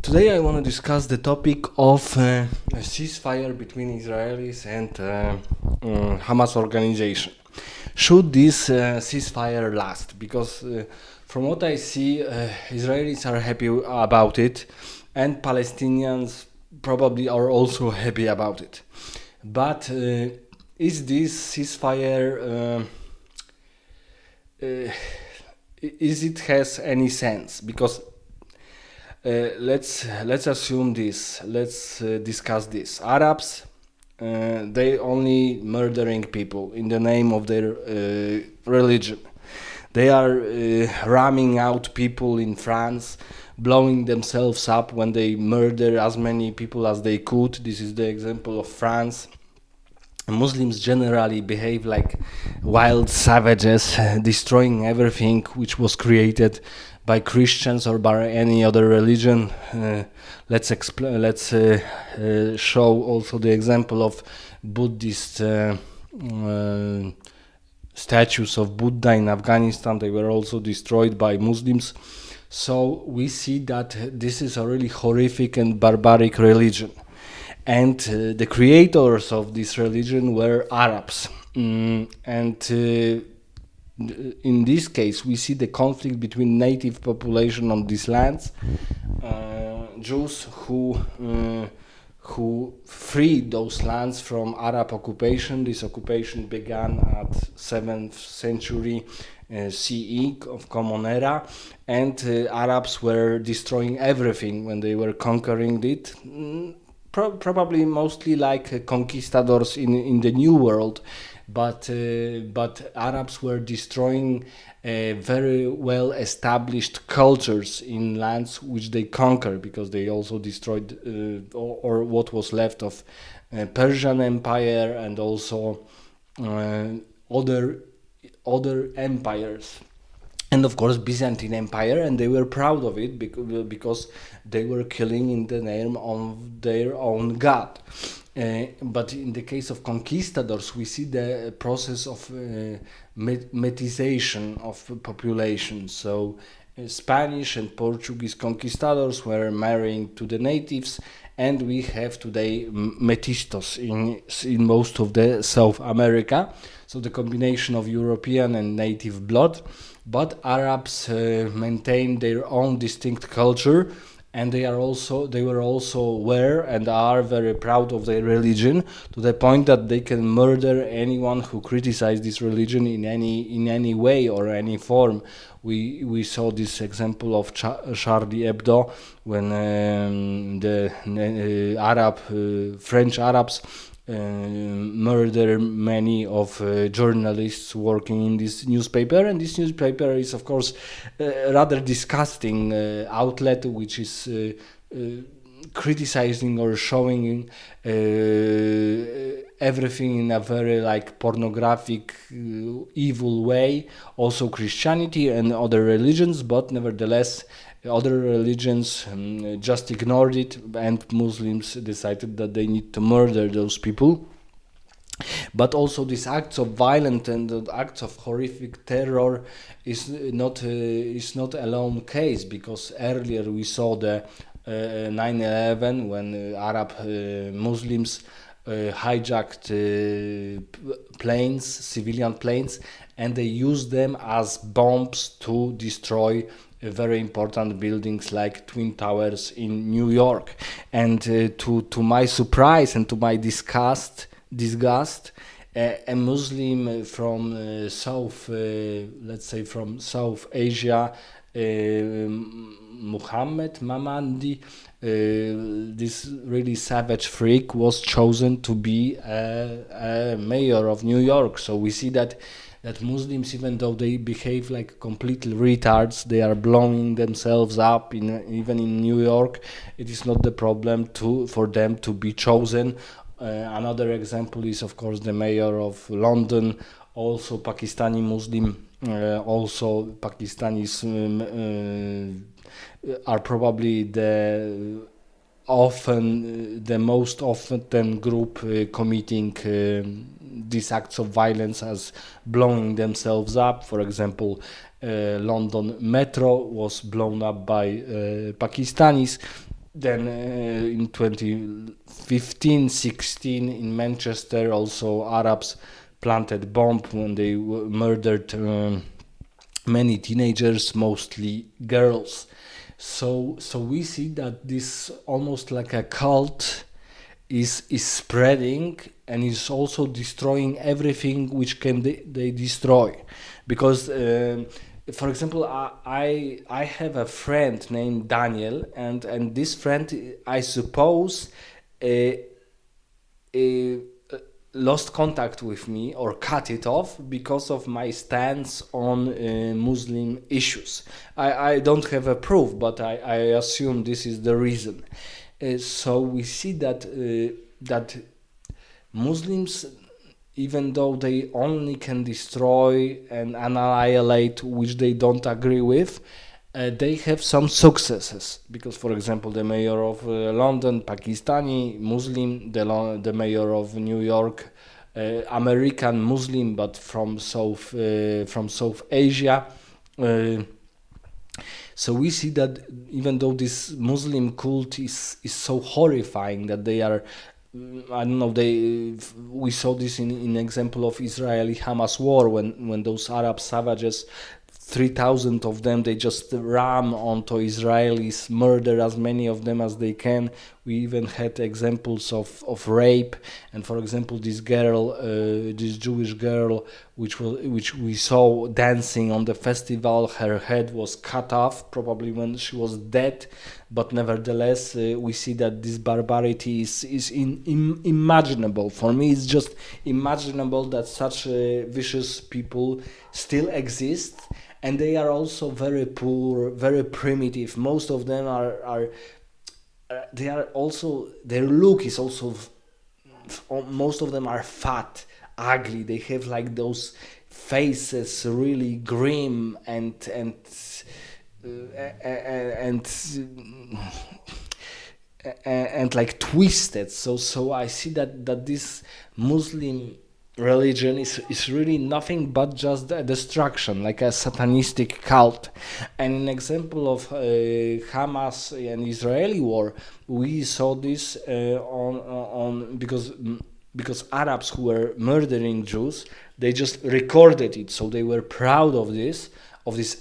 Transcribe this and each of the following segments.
Today I want to discuss the topic of a ceasefire between Israelis and Hamas organization. Should this ceasefire last? Because from what I see, Israelis are happy about it, and Palestinians probably are also happy about it. But is this ceasefire is it has any sense? Because let's assume this. Let's discuss this. Arabs, they only murdering people in the name of their religion. They are ramming out people in France, blowing themselves up when they murder as many people as they could. This is the example of France. Muslims generally behave like wild savages, destroying everything which was created by Christians or by any other religion. Let's show also the example of Buddhist statues of Buddha in Afghanistan. They were also destroyed by Muslims. So we see that this is a really horrific and barbaric religion. And the creators of this religion were Arabs. In this case, we see the conflict between native population on these lands, Jews who freed those lands from Arab occupation. This occupation began at 7th century CE of Common Era, and Arabs were destroying everything when they were conquering it. Probably mostly like conquistadors in the New World, but Arabs were destroying very well established cultures in lands which they conquered, because they also destroyed or what was left of Persian Empire and also other empires, and of course Byzantine Empire, and they were proud of it because they were killing in the name of their own god. But in the case of conquistadors, we see the process of metization of population. So Spanish and Portuguese conquistadors were marrying to the natives, and we have today metistos in most of the South America. So the combination of European and native blood. But Arabs maintain their own distinct culture, and they were and are very proud of their religion, to the point that they can murder anyone who criticizes this religion in any way or any form. We saw this example of Charlie Hebdo, when the French Arabs murder many of journalists working in this newspaper, and this newspaper is of course a rather disgusting outlet which is criticizing or showing everything in a very like pornographic evil way, also Christianity and other religions, but nevertheless other religions just ignored it, and Muslims decided that they need to murder those people. But also these acts of violence and acts of horrific terror is not a lone case, because earlier we saw the 9/11, when Arab Muslims hijacked planes, civilian planes, and they used them as bombs to destroy very important buildings like Twin Towers in New York. And to my surprise and to my disgust, a Muslim from let's say from South Asia, Muhammad Mamandi, this really savage freak, was chosen to be a mayor of New York. So we see that Muslims, even though they behave like complete retards, they are blowing themselves up even in New York. It is not the problem for them to be chosen. Another example is of course the mayor of London, also Pakistani Muslim. Also Pakistanis are probably the most often group committing these acts of violence as blowing themselves up. For example, London Metro was blown up by Pakistanis. then in 2015-16 in Manchester, also Arabs planted bomb when they murdered many teenagers, mostly girls. So we see that this almost like a cult is spreading and is also destroying everything which can they destroy, because for example, I have a friend named Daniel, and this friend, I suppose, uh, uh, lost contact with me or cut it off because of my stance on Muslim issues. I don't have a proof, but I assume this is the reason. So we see that Muslims, even though they only can destroy and annihilate which they don't agree with, they have some successes, because, for example, the mayor of London, Pakistani Muslim, the mayor of New York, American Muslim, but from South Asia. Uh, so we see that even though this Muslim cult is so horrifying that they are, I don't know, we saw this in example of Israeli Hamas war, when those Arab savages, 3,000 of them, they just ram onto Israelis, murder as many of them as they can. We even had examples of rape. And for example, this Jewish girl, which we saw dancing on the festival, her head was cut off, probably when she was dead. But nevertheless, we see that this barbarity is unimaginable. For me, it's just imaginable that such vicious people still exist, and they are also very poor, very primitive. Most of them are they are also, their look is also, most of them are fat, ugly. They have like those faces really grim and like twisted. So I see that this Muslim religion is really nothing but just a destruction, like a satanistic cult. And an example of Hamas and Israeli war, we saw this on because Arabs who were murdering Jews, they just recorded it, so they were proud of this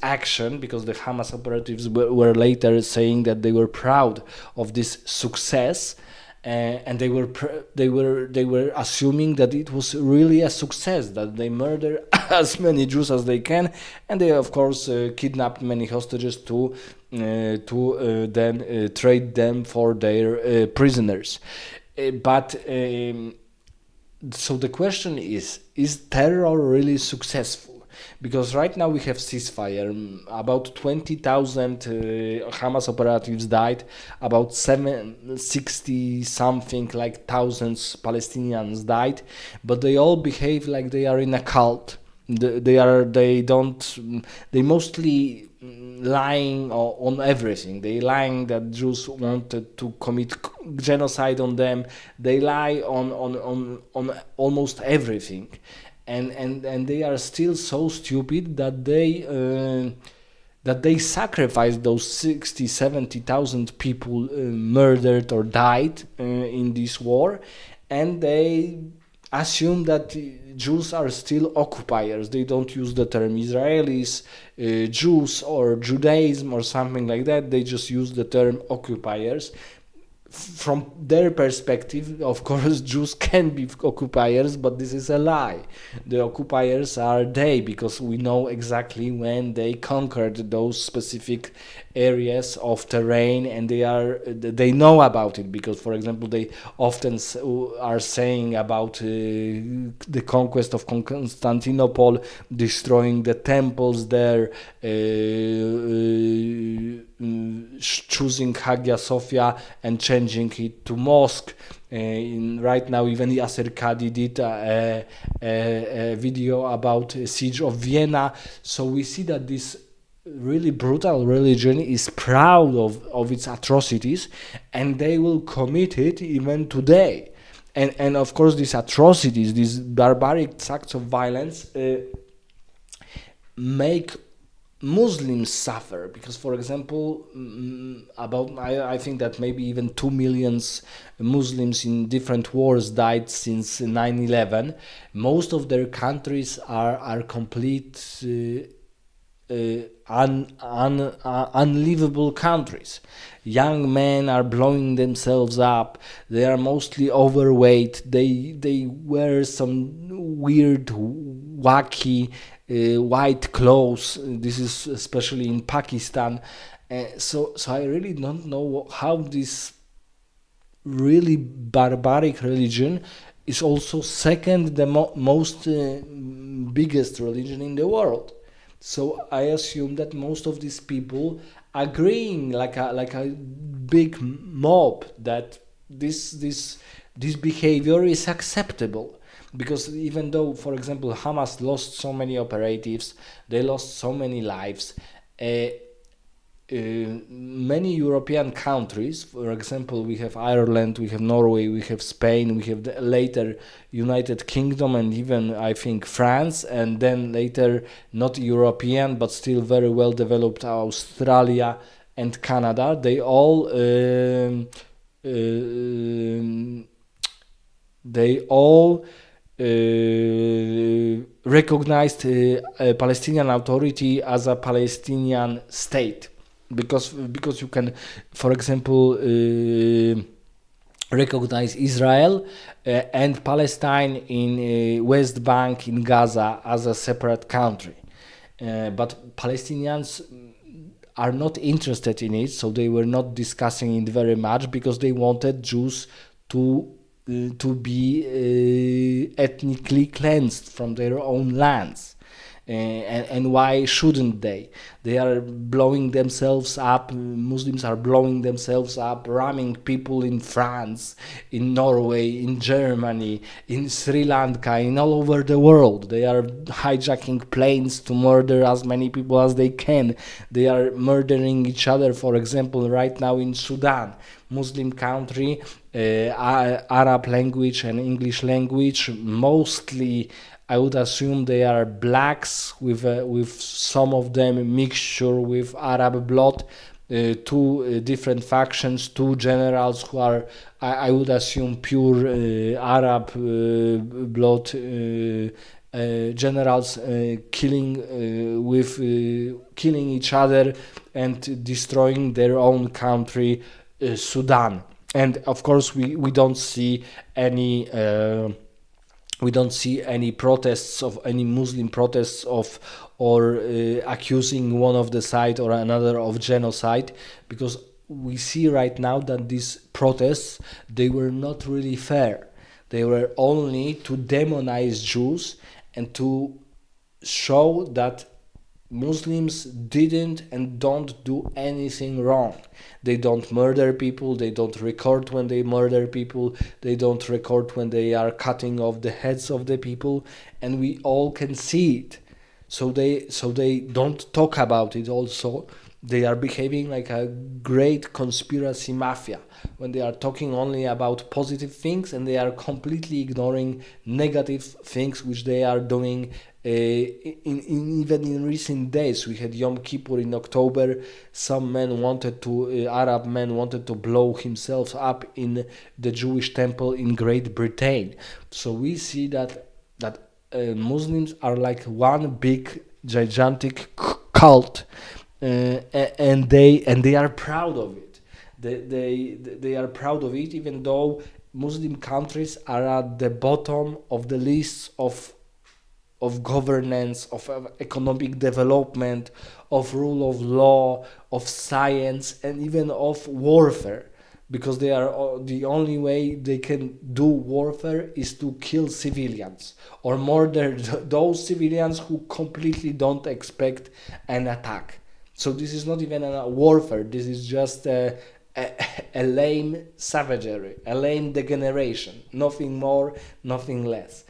action, because the Hamas operatives were later saying that they were proud of this success, and they were assuming that it was really a success, that they murder as many Jews as they can, and they of course kidnapped many hostages to then trade them for their prisoners. But so the question is terror really successful? Because right now we have ceasefire. About 20,000 Hamas operatives died. About 760 something like thousands Palestinians died. But they all behave like they are in a cult. They mostly lying on everything. They lying that Jews wanted to commit genocide on them. They lie on almost everything, and they are still so stupid that they sacrifice those 60, 70,000 people murdered or died in this war, and they assume that Jews are still occupiers. They don't use the term Israelis, Jews, or Judaism or something like that. They just use the term occupiers. From their perspective, of course, Jews can be occupiers, but this is a lie. The occupiers are they, because we know exactly when they conquered those specific areas of terrain, and they know about it, because, for example, they often are saying about the conquest of Constantinople, destroying the temples there, choosing Hagia Sophia and changing it to mosque. Right now, even Yasser Qadi did a video about siege of Vienna. So we see that this really brutal religion is proud of its atrocities, and they will commit it even today. And of course, these atrocities, these barbaric acts of violence, make Muslims suffer because, for example, I think that maybe even 2 million Muslims in different wars died since 9/11. Most of their countries are complete unlivable countries. Young men are blowing themselves up. They are mostly overweight. They wear some weird, wacky white clothes. This is especially in Pakistan. So I really don't know how this really barbaric religion is also second the most biggest religion in the world. So I assume that most of these people agreeing like a big mob that this behavior is acceptable, because even though, for example, Hamas lost so many operatives, they lost so many lives. Many European countries, for example, we have Ireland, we have Norway, we have Spain, we have the later United Kingdom, and even I think France, and then later not European but still very well developed Australia and Canada. They all recognized a Palestinian Authority as a Palestinian state, because you can, for example, recognize Israel and Palestine in West Bank in Gaza as a separate country, but Palestinians are not interested in it, so they were not discussing it very much because they wanted Jews to be ethnically cleansed from their own lands. And why shouldn't they? They are blowing themselves up. Muslims are blowing themselves up, ramming people in France, in Norway, in Germany, in Sri Lanka, in all over the world. They are hijacking planes to murder as many people as they can. They are murdering each other. For example, right now in Sudan, Muslim country, Arab language and English language, mostly I would assume they are blacks with some of them mixture with Arab blood. Two different factions, two generals who are, I would assume, pure Arab blood generals, killing each other and destroying their own country, Sudan. And of course, we don't see any. We don't see any protests of any Muslim protests of or accusing one of the side or another of genocide, because we see right now that these protests, they were not really fair. They were only to demonize Jews and to show that Muslims didn't and don't do anything wrong. They don't murder people, they don't record when they murder people, they don't record when they are cutting off the heads of the people, and we all can see it. So they don't talk about it also. They are behaving like a great conspiracy mafia when they are talking only about positive things, and they are completely ignoring negative things which they are doing. Even in recent days, we had Yom Kippur in October. Some Arab man wanted to blow himself up in the Jewish temple in Great Britain. So we see that Muslims are like one big gigantic cult, and they are proud of it. They are proud of it, even though Muslim countries are at the bottom of the list of governance, of economic development, of rule of law, of science, and even of warfare, because they are the only way they can do warfare is to kill civilians or murder those civilians who completely don't expect an attack. So this is not even a warfare. This is just a lame savagery, a lame degeneration. Nothing more, nothing less.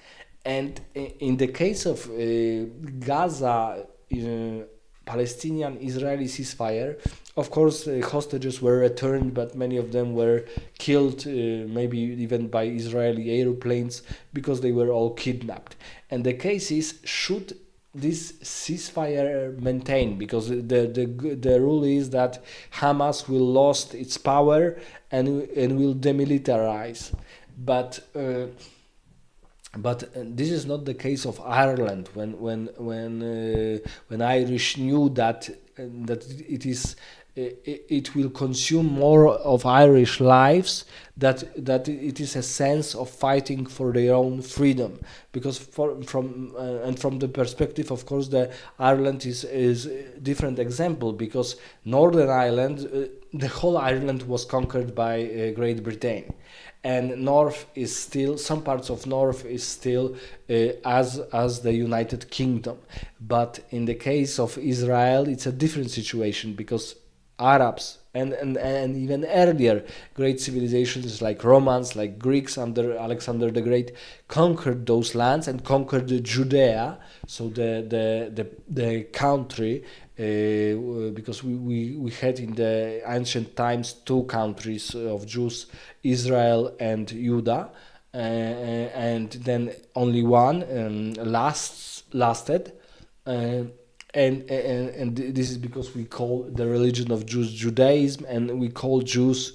And in the case of Gaza, Palestinian-Israeli ceasefire, of course, hostages were returned, but many of them were killed, maybe even by Israeli airplanes, because they were all kidnapped. And the case is, should this ceasefire maintained, because the rule is that Hamas will lost its power and will demilitarize, but this is not the case of Ireland. When Irish knew that it will consume more of Irish lives, that it is a sense of fighting for their own freedom, because from the perspective, of course, the Ireland is a different example, because Northern Ireland, the whole Ireland was conquered by Great Britain, and north is still, some parts of north is still as the United Kingdom. But in the case of Israel, it's a different situation, because Arabs and even earlier great civilizations like Romans, like Greeks under Alexander the Great, conquered those lands and conquered Judea, so the country, because we had in the ancient times two countries of Jews, Israel and Judah, and then only one lasted. Uh, and this is because we call the religion of Jews Judaism, and we call Jews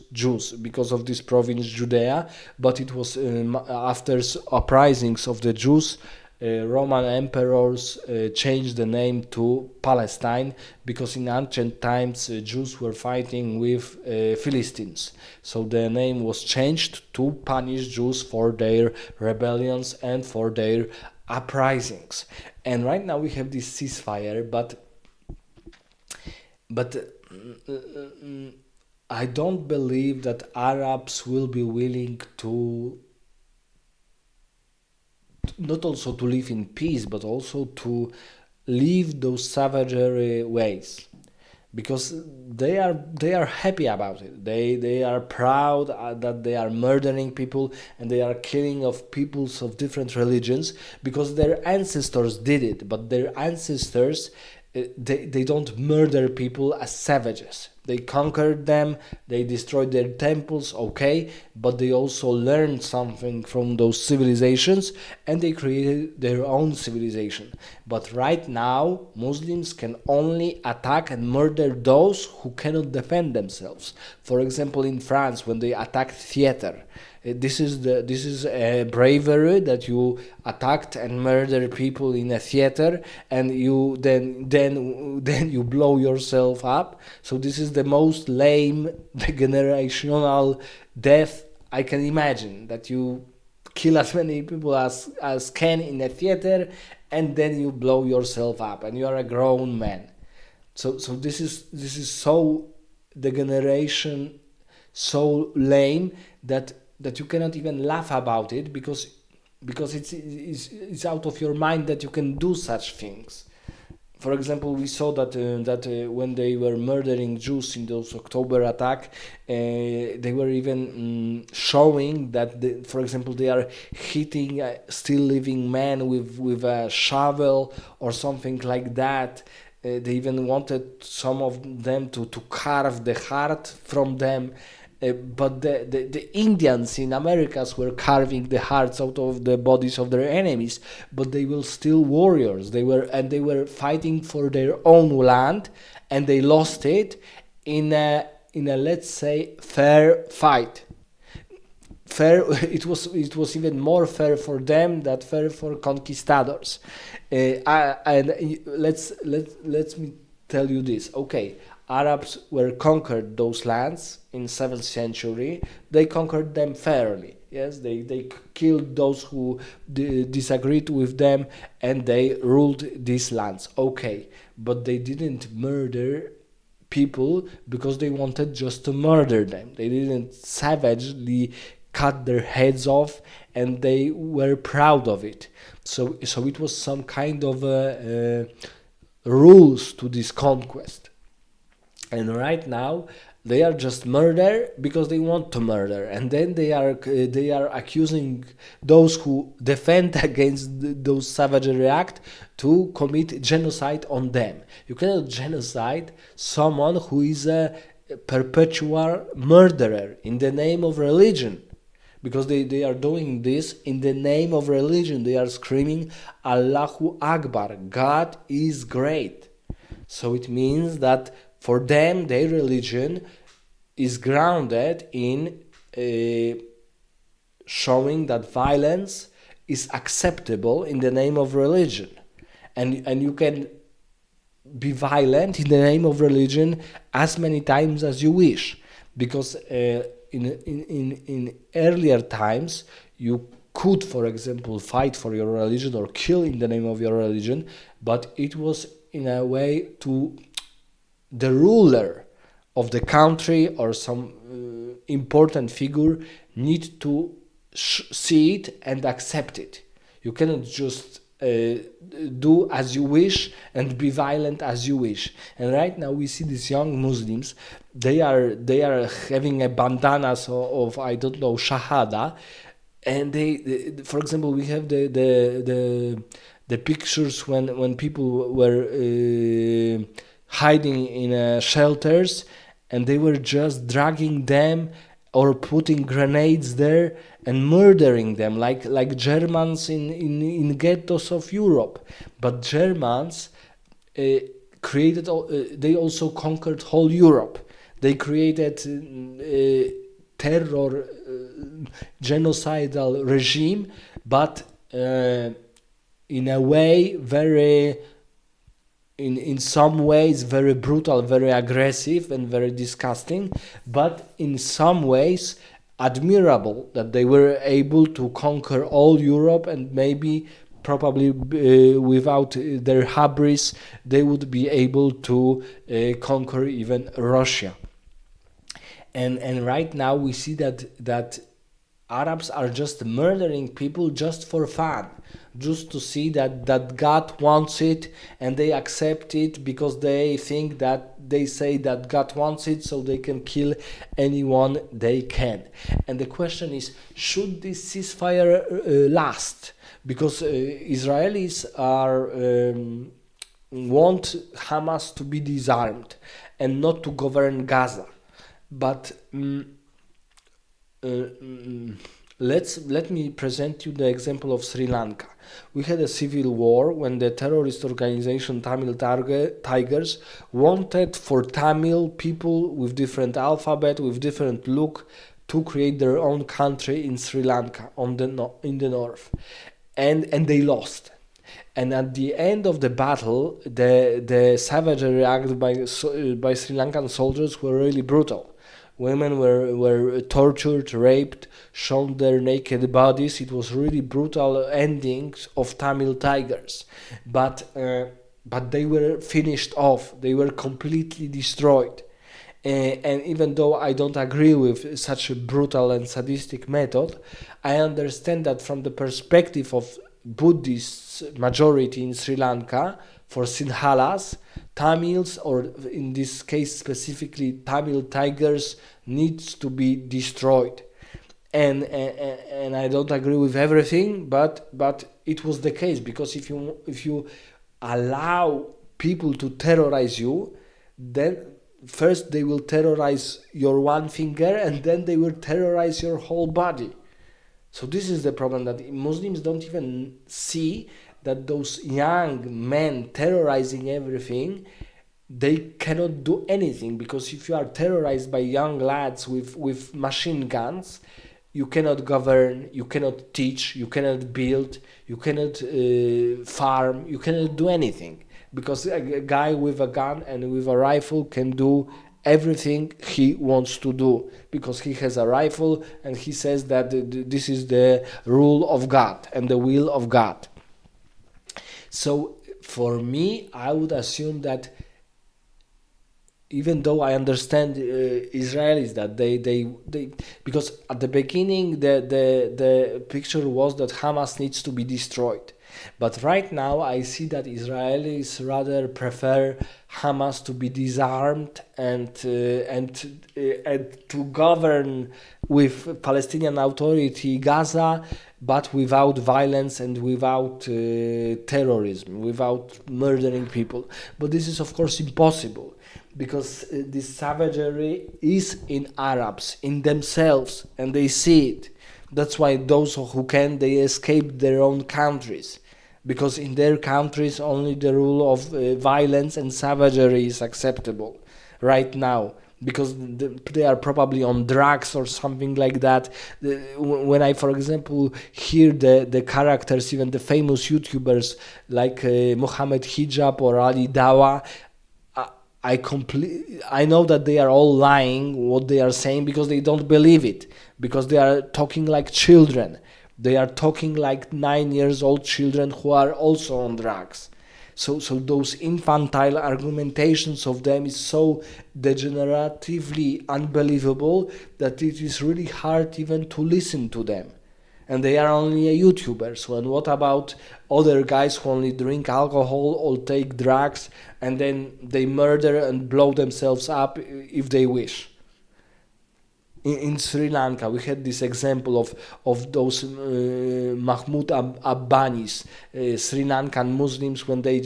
because of this province Judea. But it was after uprisings of the Jews, Roman emperors changed the name to Palestine, because in ancient times Jews were fighting with Philistines. So the name was changed to punish Jews for their rebellions and for their uprisings. And right now we have this ceasefire, but I don't believe that Arabs will be willing to not also to live in peace, but also to leave those savagery ways, because they are happy about it. They are proud that they are murdering people, and they are killing of peoples of different religions, because their ancestors did it. But their ancestors, they don't murder people as savages. They conquered them, they destroyed their temples, okay, but they also learned something from those civilizations, and they created their own civilization. But right now, Muslims can only attack and murder those who cannot defend themselves. For example, in France, when they attacked theater, this is a bravery, that you attacked and murder people in a theater, and you then you blow yourself up. So this is the most lame generational death I can imagine, that you kill as many people as can in a theater, and then you blow yourself up, and you are a grown man. So this is so the generation, so lame, that you cannot even laugh about it, because it's out of your mind that you can do such things. For example, we saw that when they were murdering Jews in those October attack, they were even showing that, for example, they are hitting still living men with a shovel or something like that. They even wanted some of them to carve the heart from them. But the Indians in Americas were carving the hearts out of the bodies of their enemies, but they were still warriors. They were fighting for their own land, and they lost it in a let's say fair fight. Fair, it was even more fair for them than fair for conquistadors. And let me tell you this. Okay, Arabs were conquered those lands in 7th century. They conquered them fairly. Yes, they killed those who disagreed with them, and they ruled these lands. Okay, but they didn't murder people because they wanted just to murder them. They didn't savagely cut their heads off, and they were proud of it. So it was some kind of rules to this conquest. And right now they are just murder because they want to murder, and then they are accusing those who defend against those savagery act to commit genocide on them. You cannot genocide someone who is a perpetual murderer in the name of religion, because they are doing this in the name of religion. They are screaming Allahu Akbar, God is great. So it means that for them their religion is grounded in showing that violence is acceptable in the name of religion, and you can be violent in the name of religion as many times as you wish, because in earlier times you could, for example, fight for your religion or kill in the name of your religion, but it was in a way to the ruler of the country or some important figure need to see it and accept it. You cannot just do as you wish and be violent as you wish. And right now we see these young Muslims. They are having a bandanas of I don't know, shahada, and for example, we have the pictures when people were hiding in shelters, and they were just dragging them or putting grenades there and murdering them like Germans in ghettos of Europe. But Germans created, they also conquered whole Europe. They created terror, genocidal regime, but in a way very, in some ways very brutal, very aggressive and very disgusting, but in some ways admirable, that they were able to conquer all Europe, and maybe probably without their hubris they would be able to conquer even Russia. And right now we see that Arabs are just murdering people just for fun, just to see that God wants it, and they accept it because they think that they say that God wants it, so they can kill anyone they can. And the question is, should this ceasefire last? Because Israelis want Hamas to be disarmed and not to govern Gaza. But let me present you the example of Sri Lanka. We had a civil war when the terrorist organization Tamil Tigers wanted for Tamil people with different alphabet, with different look, to create their own country in Sri Lanka in the north, and they lost. And at the end of the battle, the savagery acted by Sri Lankan soldiers were really brutal. Women were tortured, raped, shown their naked bodies. It was really brutal endings of Tamil Tigers. But they were finished off. They were completely destroyed. And even though I don't agree with such a brutal and sadistic method, I understand that from the perspective of Buddhist majority in Sri Lanka, for Sinhalas, Tamils, or in this case specifically Tamil Tigers, needs to be destroyed. And I don't agree with everything, but it was the case, because if you allow people to terrorize you, then first they will terrorize your one finger, and then they will terrorize your whole body. So this is the problem, that Muslims don't even see that those young men terrorizing everything, they cannot do anything, because if you are terrorized by young lads with machine guns, you cannot govern, you cannot teach, you cannot build, you cannot farm, you cannot do anything, because a guy with a gun and with a rifle can do everything he wants to do, because he has a rifle and he says that this is the rule of God and the will of God. So for me, I would assume that, even though I understand Israelis, that they because at the beginning the picture was that Hamas needs to be destroyed, but right now I see that Israelis rather prefer Hamas to be disarmed and to govern with Palestinian Authority Gaza, but without violence and without terrorism, without murdering people. But this is of course impossible, because this savagery is in Arabs, in themselves, and they see it. That's why those who can, they escape their own countries, because in their countries only the rule of violence and savagery is acceptable right now, because they are probably on drugs or something like that. When I, for example, hear the characters, even the famous YouTubers like Mohammed Hijab or Ali Dawa, I know that they are all lying what they are saying, because they don't believe it, because they are talking like children. They are talking like 9 years old children who are also on drugs. So those infantile argumentations of them is so degeneratively unbelievable that it is really hard even to listen to them. And they are only a YouTuber. So, and what about other guys who only drink alcohol or take drugs, and then they murder and blow themselves up if they wish? In Sri Lanka, we had this example of those Mahmoud Abbanis, Sri Lankan Muslims, when they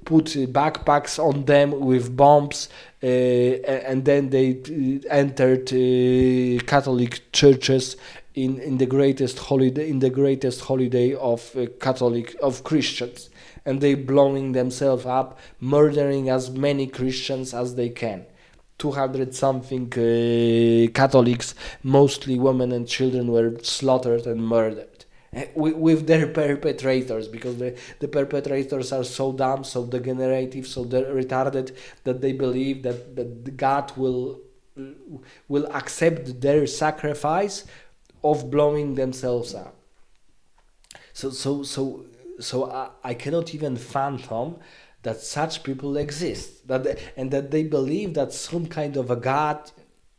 put backpacks on them with bombs, and then they entered Catholic churches in the greatest holiday of Catholic of Christians, and they blowing themselves up, murdering as many Christians as they can. 200 something Catholics, mostly women and children, were slaughtered and murdered with their perpetrators, because the perpetrators are so dumb, so degenerative, so retarded, that they believe that God will accept their sacrifice of blowing themselves up. So I cannot even fathom that such people exist, and that they believe that some kind of a God,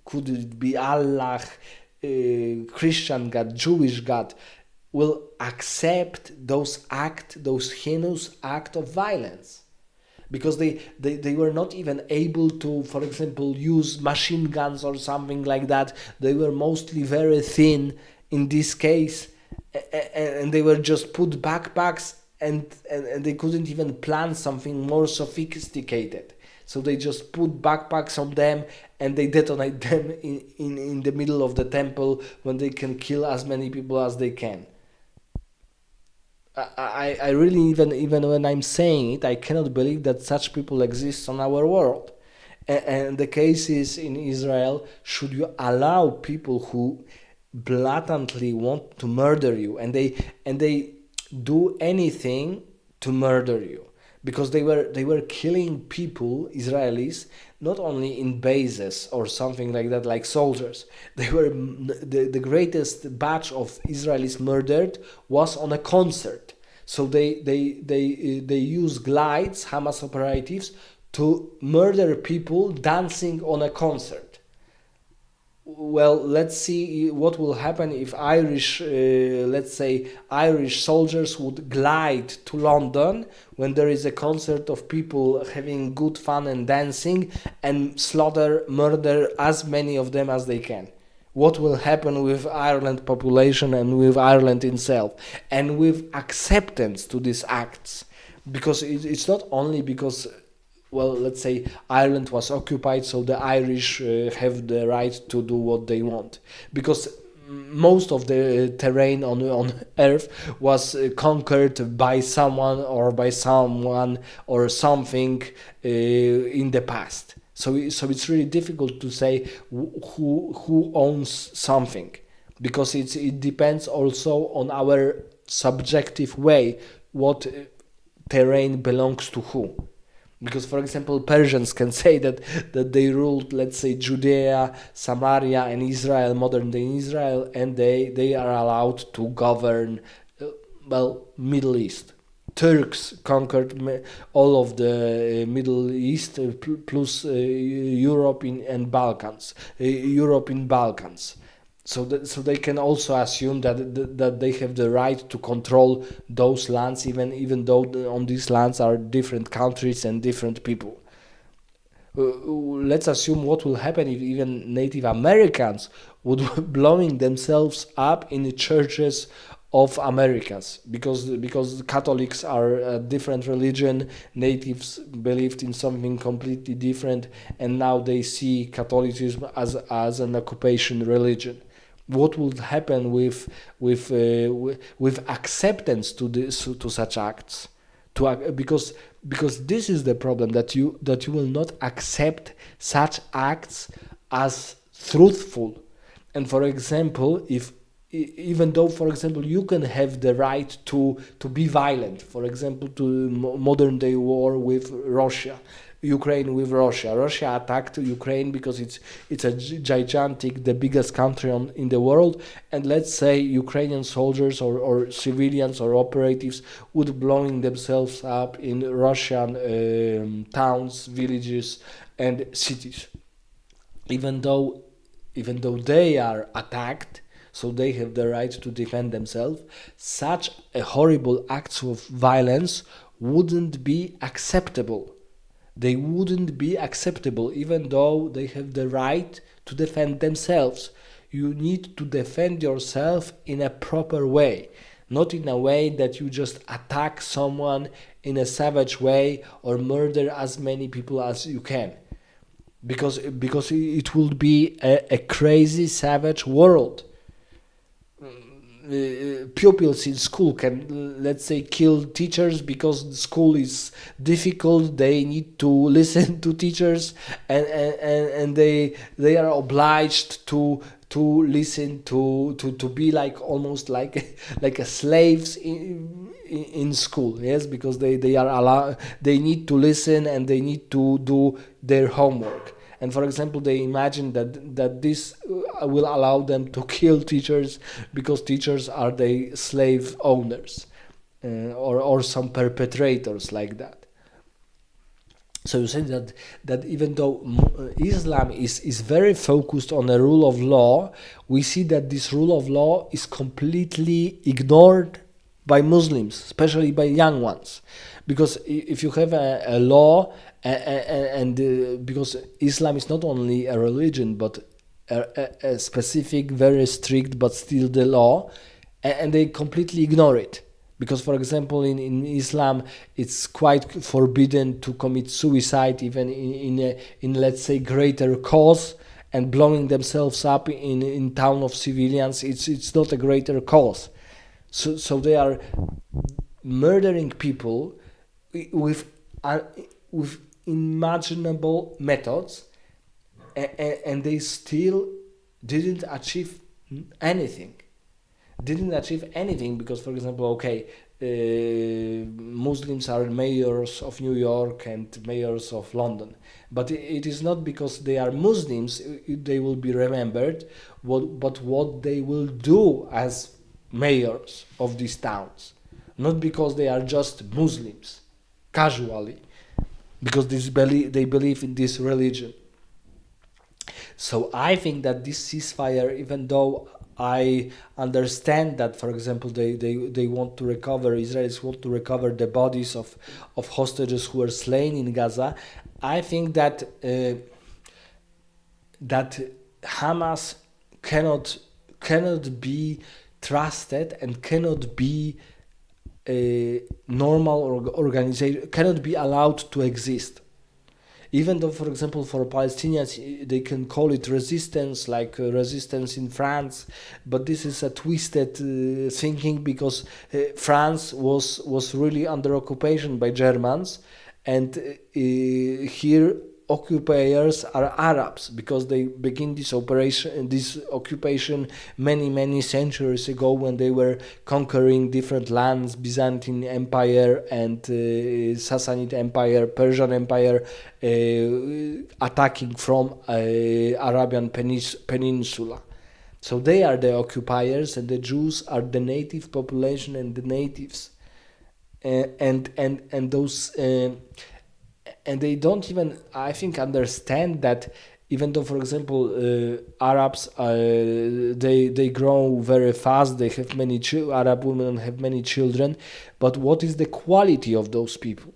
could it be Allah, Christian God, Jewish God, will accept those heinous act of violence, because they were not even able to, for example, use machine guns or something like that. They were mostly very thin in this case, and they were just put backpacks, and they couldn't even plan something more sophisticated. So they just put backpacks on them, and they detonate them in the middle of the temple, when they can kill as many people as they can. I really, even when I'm saying it, I cannot believe that such people exist on our world. And the case is in Israel: should you allow people who blatantly want to murder you, and they do anything to murder you? Because they were killing people, Israelis, not only in bases or something like that, like soldiers. They were the greatest batch of Israelis murdered was on a concert. So they use glides, Hamas operatives, to murder people dancing on a concert. Well, let's see what will happen if let's say Irish soldiers would glide to London when there is a concert of people having good fun and dancing, and murder as many of them as they can. What will happen with Ireland population and with Ireland itself, and with acceptance to these acts? Because it's not only because, well, let's say Ireland was occupied, so the Irish have the right to do what they want. Because most of the terrain on Earth was conquered by someone or something in the past. So it's really difficult to say who owns something, because it depends also on our subjective way what terrain belongs to who. Because, for example, Persians can say that they ruled, let's say, Judea, Samaria, and Israel, modern day Israel, and they are allowed to govern, Middle East. Turks conquered all of the Middle East, plus Europe and Balkans. Europe in Balkans. So they can also assume that they have the right to control those lands, even though on these lands are different countries and different people. Let's assume what will happen if even Native Americans would blowing themselves up in the churches of Americas, because Catholics are a different religion, natives believed in something completely different, and now they see Catholicism as an occupation religion. what would happen with acceptance to such acts, because this is the problem, that you will not accept such acts as truthful. And for example, if even though, for example, you can have the right to be violent, for example, to modern day war with Russia, Ukraine with Russia. Russia attacked Ukraine because it's a gigantic, the biggest country in the world, and let's say Ukrainian soldiers or civilians or operatives would blowing themselves up in Russian towns, villages, and cities. Even though they are attacked, so they have the right to defend themselves, such a horrible acts of violence wouldn't be acceptable. They wouldn't be acceptable, even though they have the right to defend themselves. You need to defend yourself in a proper way, not in a way that you just attack someone in a savage way or murder as many people as you can, because it would be a crazy savage world. Pupils in school can, let's say, kill teachers because school is difficult, they need to listen to teachers, and they are obliged to listen to be like almost like a slaves in school. Yes, because they are allowed, they need to listen and they need to do their homework. And for example, they imagine that this will allow them to kill teachers because teachers are the slave owners, or some perpetrators like that. So you say that even though Islam is very focused on the rule of law, we see that this rule of law is completely ignored by Muslims, especially by young ones. Because if you have a law, and because Islam is not only a religion but a specific, very strict but still the law, and they completely ignore it. Because for example, in Islam it's quite forbidden to commit suicide even in let's say greater cause, and blowing themselves up in town of civilians, it's not a greater cause. So they are murdering people with unimaginable methods, and they still didn't achieve anything. Because, for example, okay, Muslims are mayors of New York and mayors of London, but it is not because they are Muslims they will be remembered, but what they will do as mayors of these towns, not because they are just Muslims casually, because they believe in this religion. So I think that this ceasefire, even though I understand that, for example, they want to recover, Israelis want to recover the bodies of hostages who were slain in Gaza, I think that that Hamas cannot be trusted and cannot be a normal organization, cannot be allowed to exist. Even though, for example, for Palestinians, they can call it resistance, like resistance in France, but this is a twisted thinking, because France was really under occupation by Germans, and here occupiers are Arabs, because they begin this occupation many centuries ago, when they were conquering different lands, Byzantine Empire and Sassanid Empire, Persian Empire, attacking from Arabian Peninsula. So they are the occupiers, and the Jews are the native population and the natives, and those. And they don't even, I think, understand that, even though, for example, Arabs, they grow very fast, they have many Arab women have many children, but what is the quality of those people?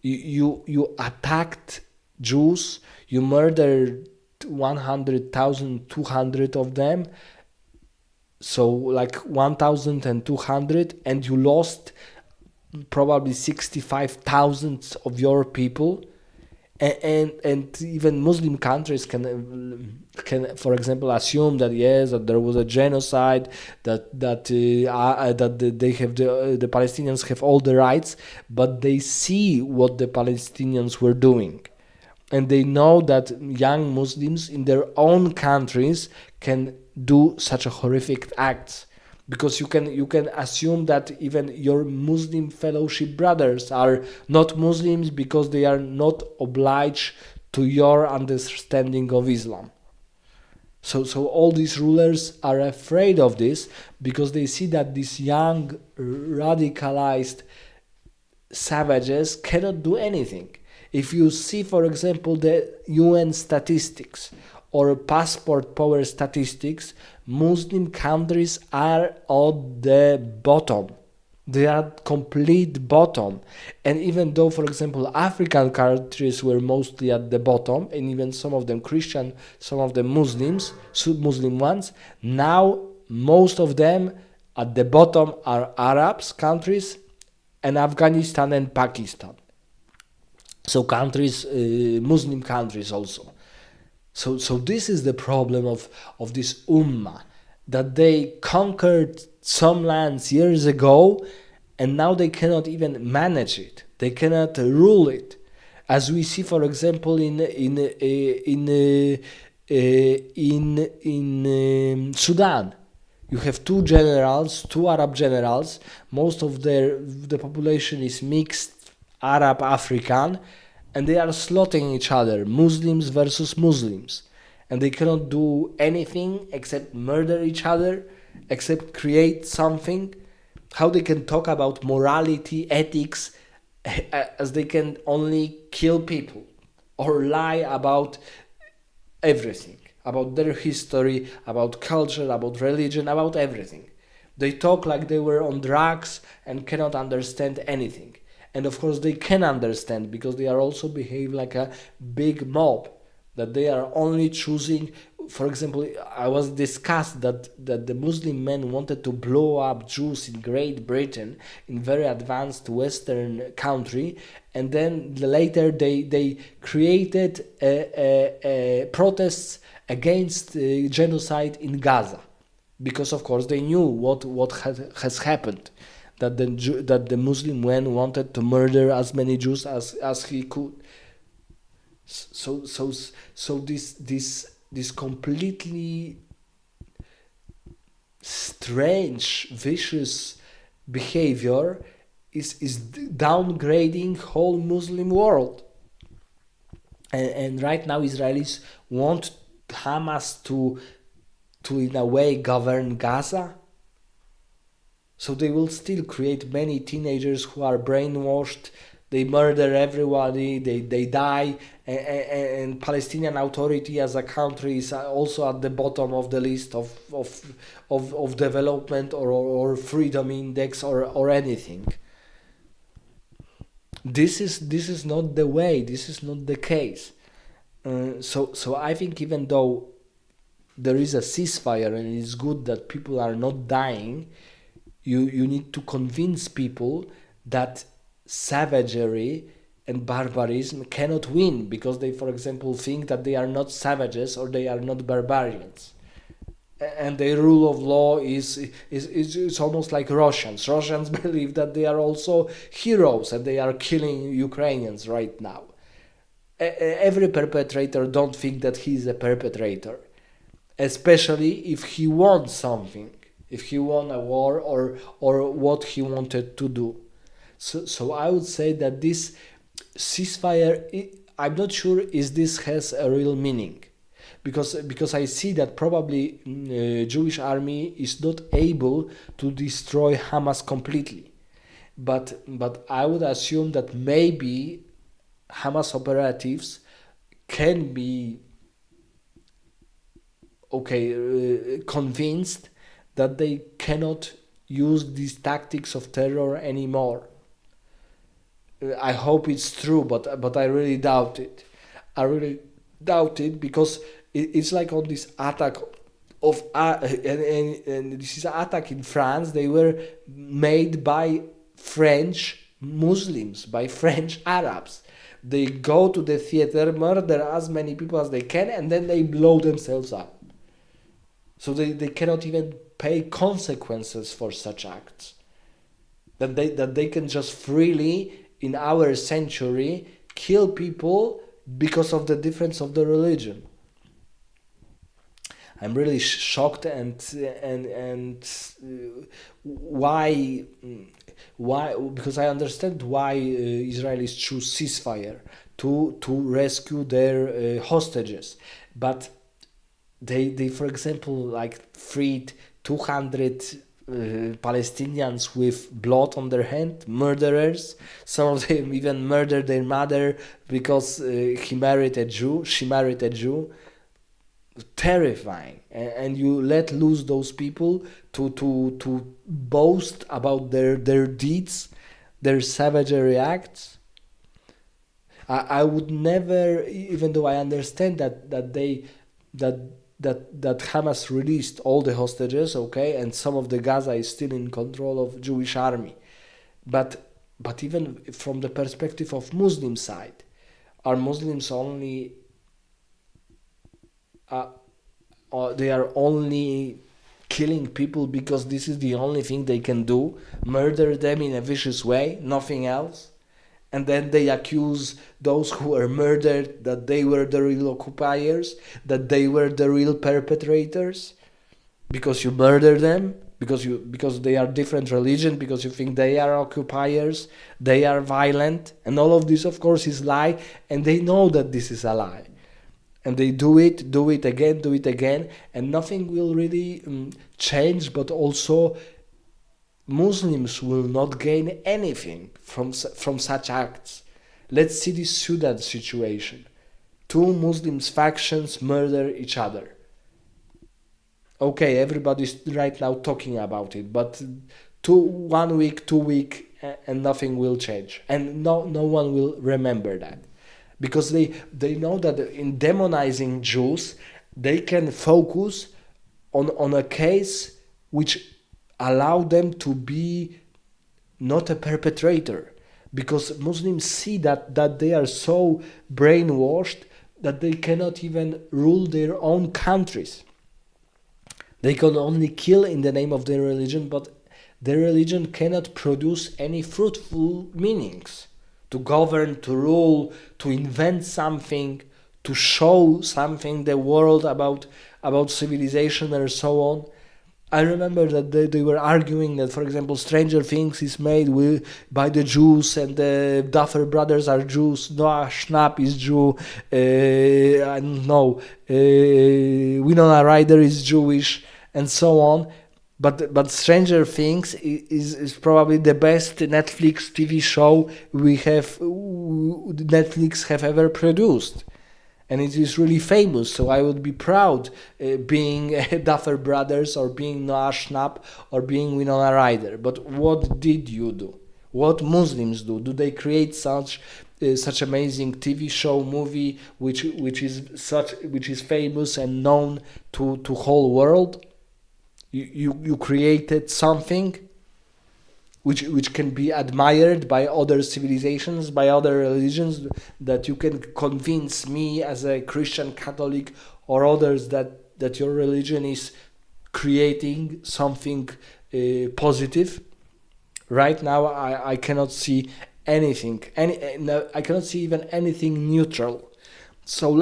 You attacked Jews, you murdered 100,000, 200 of them, so like 1,200, and you lost probably 65,000 of your people, And even Muslim countries can, for example, assume that yes, that there was a genocide, that they have the Palestinians have all the rights, but they see what the Palestinians were doing, and they know that young Muslims in their own countries can do such a horrific acts, because you can assume that even your Muslim fellowship brothers are not Muslims because they are not obliged to your understanding of Islam. So all these rulers are afraid of this because they see that these young radicalized savages cannot do anything. If you see, for example, the UN statistics or passport power statistics, Muslim countries are at the bottom. They are complete bottom. And even though, for example, African countries were mostly at the bottom, and even some of them Christian, some of them Muslims, Muslim ones, now most of them at the bottom are Arabs countries and Afghanistan and Pakistan. So countries, Muslim countries also. So this is the problem of this ummah, that they conquered some lands years ago, and now they cannot even manage it. They cannot rule it, as we see, for example, in Sudan. You have two Arab generals. Most of the population is mixed Arab African, and they are slaughtering each other, Muslims versus Muslims, and they cannot do anything except murder each other, except create something. How they can talk about morality, ethics, as they can only kill people or lie about everything, about their history, about culture, about religion, about everything. They talk like they were on drugs and cannot understand anything. And of course they can understand, because they are also behave like a big mob, that they are only choosing. For example, I was discussed that the Muslim men wanted to blow up Jews in Great Britain, in very advanced Western country, and then later they created protests against genocide in Gaza, because of course they knew what has happened, that the Muslim men wanted to murder as many Jews as he could. So this completely strange, vicious behavior is downgrading whole Muslim world. And right now Israelis want Hamas to in a way govern Gaza. So they will still create many teenagers who are brainwashed. They murder everybody. They die, and Palestinian Authority as a country is also at the bottom of the list of development or freedom index or anything. This is not the way. This is not the case. So I think, even though there is a ceasefire and it's good that people are not dying, you need to convince people that savagery and barbarism cannot win, because they, for example, think that they are not savages or they are not barbarians, and the rule of law is almost like Russians. Russians believe that they are also heroes and they are killing Ukrainians right now. Every perpetrator don't think that he is a perpetrator, especially if he won something, if he won a war or what he wanted to do. So I would say that this ceasefire, I'm not sure is this has a real meaning, because I see that probably Jewish army is not able to destroy Hamas completely, but I would assume that maybe Hamas operatives can be convinced that they cannot use these tactics of terror anymore. I hope it's true, but I really doubt it. I really doubt it, because it's like on this attack of and this is an attack in France. They were made by French Muslims, by French Arabs, They go to the theater, murder as many people as they can, and then they blow themselves up. So they cannot even pay consequences for such acts. That they can just freely, in our century, kill people because of the difference of the religion. I'm really shocked, and why, because I understand why Israelis choose ceasefire to rescue their hostages, but they for example like freed 200 Palestinians with blood on their hand, murderers. Some of them even murdered their mother because she married a Jew. Terrifying, and you let loose those people to boast about their deeds, their savagery acts. I would never, even though I understand that that Hamas released all the hostages, okay, and some of the Gaza is still in control of Jewish army, but even from the perspective of Muslim side, are Muslims only or they are only killing people because this is the only thing they can do, murder them in a vicious way, nothing else, and then they accuse those who were murdered that they were the real occupiers, that they were the real perpetrators, because you murder them, because they are different religion, because you think they are occupiers, they are violent, and all of this of course is lie, and they know that this is a lie. And they do it again, and nothing will really change, but also Muslims will not gain anything from such acts. Let's see this Sudan situation. Two Muslim factions murder each other. Okay, everybody's right now talking about it, but 1 week, 2 week, and nothing will change, and no one will remember that, because they know that in demonizing Jews, they can focus on a case which allow them to be not a perpetrator, because Muslims see that they are so brainwashed that they cannot even rule their own countries. They can only kill in the name of their religion, but their religion cannot produce any fruitful meanings. To govern, to rule, to invent something, to show something the world about civilization and so on. I remember that they were arguing that, for example, Stranger Things is made by the Jews, and the Duffer Brothers are Jews, Noah Schnapp is Jew, I don't know, Winona Ryder is Jewish, and so on. But Stranger Things is probably the best Netflix TV show Netflix have ever produced, and it is really famous. So I would be proud being Duffer Brothers, or being Noah Schnapp, or being Winona Ryder. But what did you do? What Muslims do? Do they create such amazing TV show, movie which is famous and known to whole world? You created something which can be admired by other civilizations, by other religions, that you can convince me as a Christian Catholic or others that your religion is creating something positive. Right now I cannot see anything, I cannot see even anything neutral. So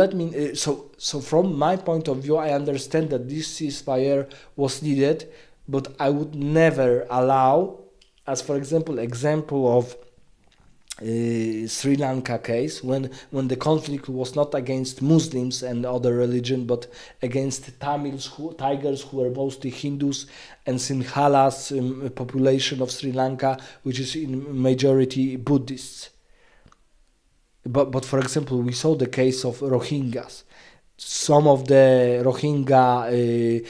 so from my point of view, I understand that this ceasefire was needed, but I would never allow, as for example of Sri Lanka case, when the conflict was not against Muslims and other religion, but against Tigers who were mostly Hindus, and Sinhalas, population of Sri Lanka, which is in majority Buddhists. But for example, we saw the case of Rohingyas. Some of the Rohingya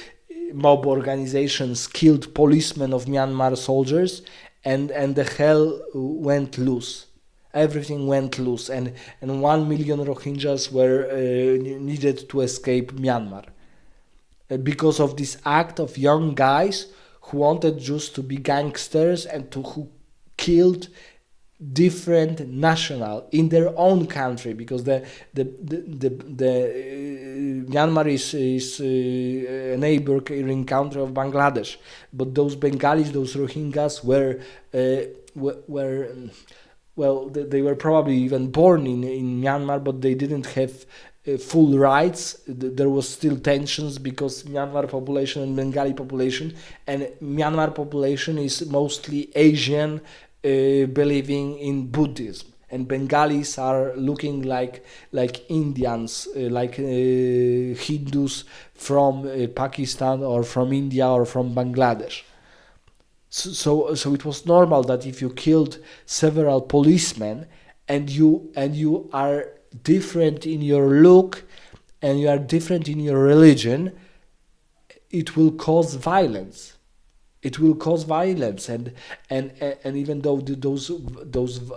mob organizations killed policemen of Myanmar soldiers, and the hell went loose. Everything went loose, and 1 million Rohingyas were needed to escape Myanmar because of this act of young guys who wanted just to be gangsters, and who killed different national in their own country, because Myanmar is a neighboring country of Bangladesh, but those Bengalis, those Rohingyas were well, they were probably even born in Myanmar, but they didn't have full rights. There was still tensions because Myanmar population and Bengali population, and Myanmar population is mostly Asian, believing in Buddhism, and Bengalis are looking like Indians, like Hindus from Pakistan or from India or from Bangladesh. So it was normal that if you killed several policemen, and you are different in your look and you are different in your religion, it will cause violence. It will cause violence, and even though those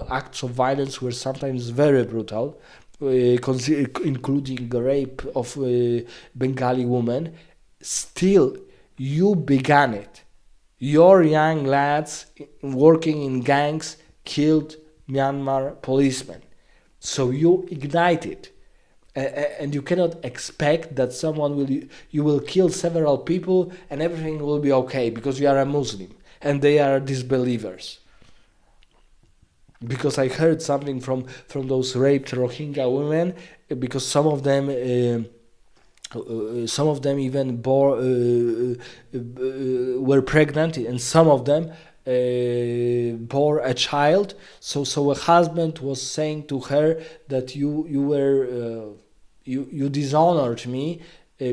acts of violence were sometimes very brutal, including the rape of Bengali women, still you began it. Your young lads working in gangs killed Myanmar policemen. So you ignite it. And you cannot expect that you will kill several people and everything will be okay because you are a Muslim and they are disbelievers. Because I heard something from those raped Rohingya women, because some of them even were pregnant, and some of them bore a child. So a husband was saying to her that you dishonored me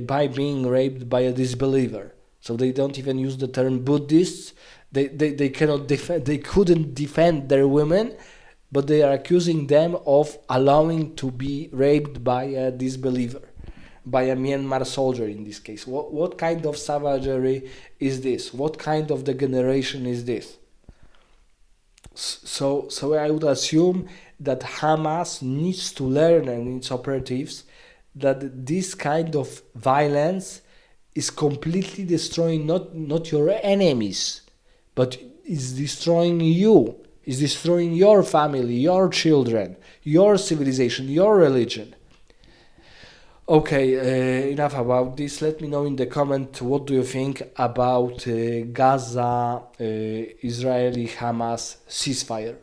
by being raped by a disbeliever. So they don't even use the term Buddhists. They cannot defend. They couldn't defend their women, but they are accusing them of allowing to be raped by a disbeliever, by a Myanmar soldier in this case. What kind of savagery is this? What kind of degeneration is this? So I would assume that Hamas needs to learn, and its operatives, that this kind of violence is completely destroying not your enemies, but is destroying you, is destroying your family, your children, your civilization, your religion. Okay, enough about this. Let me know in the comment what do you think about Gaza Israeli Hamas ceasefire.